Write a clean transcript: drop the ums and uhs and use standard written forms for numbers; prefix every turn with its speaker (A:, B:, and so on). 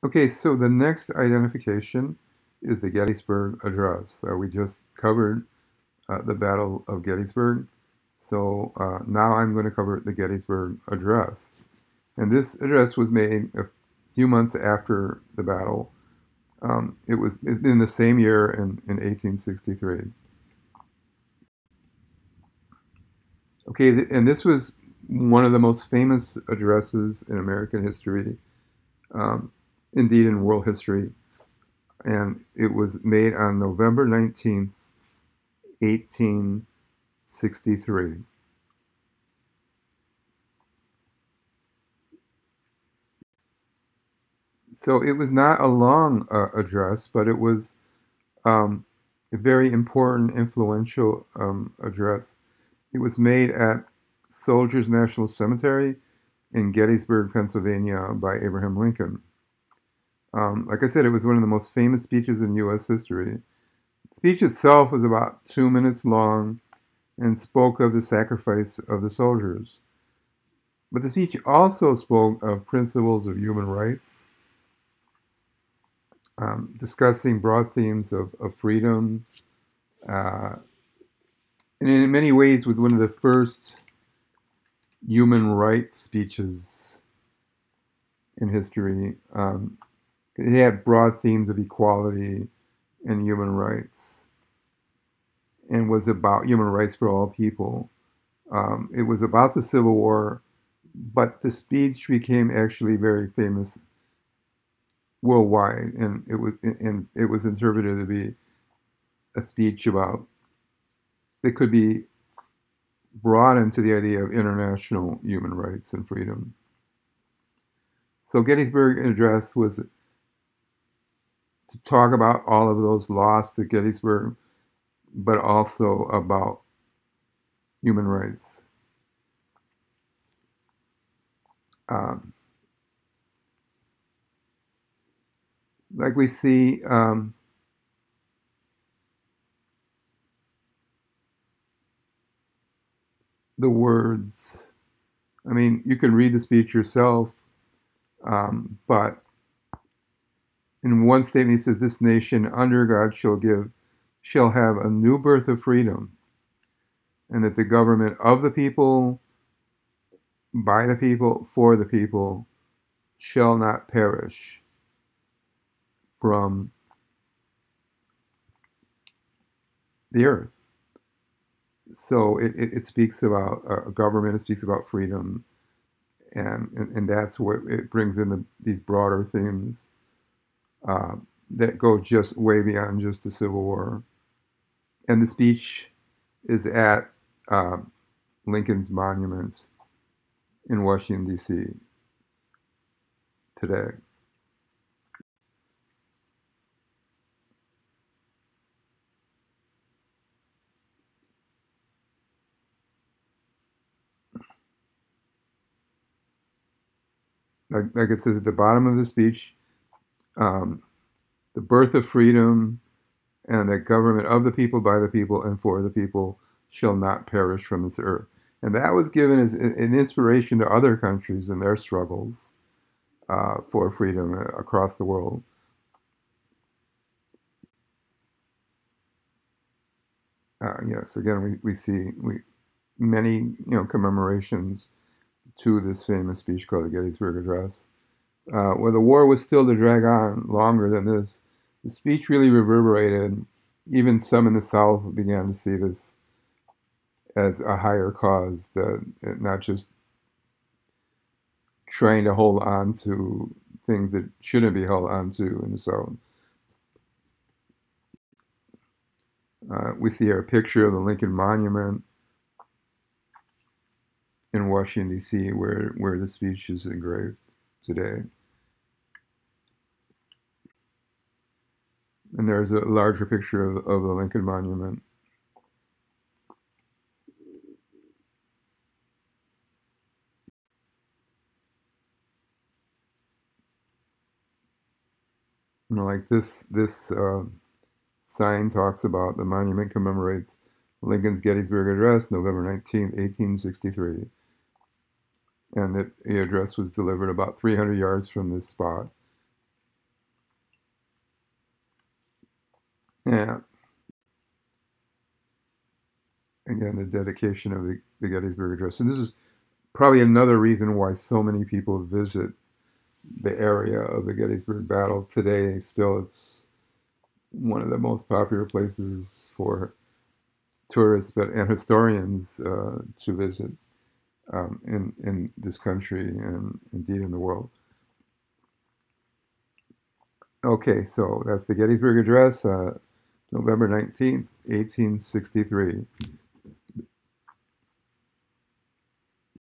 A: Okay, so the next identification is the Gettysburg Address. We just covered the Battle of Gettysburg. So now I'm going to cover the Gettysburg Address. And this address was made a few months after the battle. It was in the same year in 1863. Okay, and this was one of the most famous addresses in American history, um, indeed in world history. And it was made on November 19th, 1863. So it was not a long address, but it was um, a very important, influential address. It was made at Soldiers National Cemetery in Gettysburg, Pennsylvania, by Abraham Lincoln. Like I said, it was one of the most famous speeches in U.S. history. The speech itself was about 2 minutes long and spoke of the sacrifice of the soldiers. But the speech also spoke of principles of human rights, discussing broad themes of freedom, uh, and in many ways was one of the first human rights speeches in history. It had broad themes of equality and human rights, and was about human rights for all people. It was about the Civil War, but the speech became actually very famous worldwide, and it was interpreted to be a speech about that could be brought into the idea of international human rights and freedom. So Gettysburg Address was to talk about all of those lost at Gettysburg, but also about human rights. Um, like we see the words. I mean, you can read the speech yourself, but in one statement he says, "This nation under God shall have a new birth of freedom, and that the government of the people, by the people, for the people, shall not perish from the earth." So it speaks about a government, it speaks about freedom, and that's what it brings in these broader themes uh, that go just way beyond just the Civil War. And the speech is at uh, Lincoln's monument in Washington, D.C. today. Like it says at the bottom of the speech, um, the birth of freedom and the government of the people, by the people, and for the people shall not perish from this earth. And that was given as an inspiration to other countries in their struggles for freedom across the world. Yes, again, we see many commemorations to this famous speech called the Gettysburg Address. Where the war was still to drag on longer than this, the speech really reverberated. Even some in the South began to see this as a higher cause, that not just trying to hold on to things that shouldn't be held on to in the South. We see here a picture of the Lincoln Monument in Washington, D.C., where the speech is engraved today. And there's a larger picture of the Lincoln Monument. Like this sign talks about the monument commemorates Lincoln's Gettysburg Address, November 19th, 1863, and that the address was delivered about 300 yards from this spot. Yeah, again, the dedication of the Gettysburg Address. And this is probably another reason why so many people visit the area of the Gettysburg battle today. Still, it's one of the most popular places for tourists and historians to visit in this country and indeed in the world. Okay, so that's the Gettysburg Address, November 19th, 1863.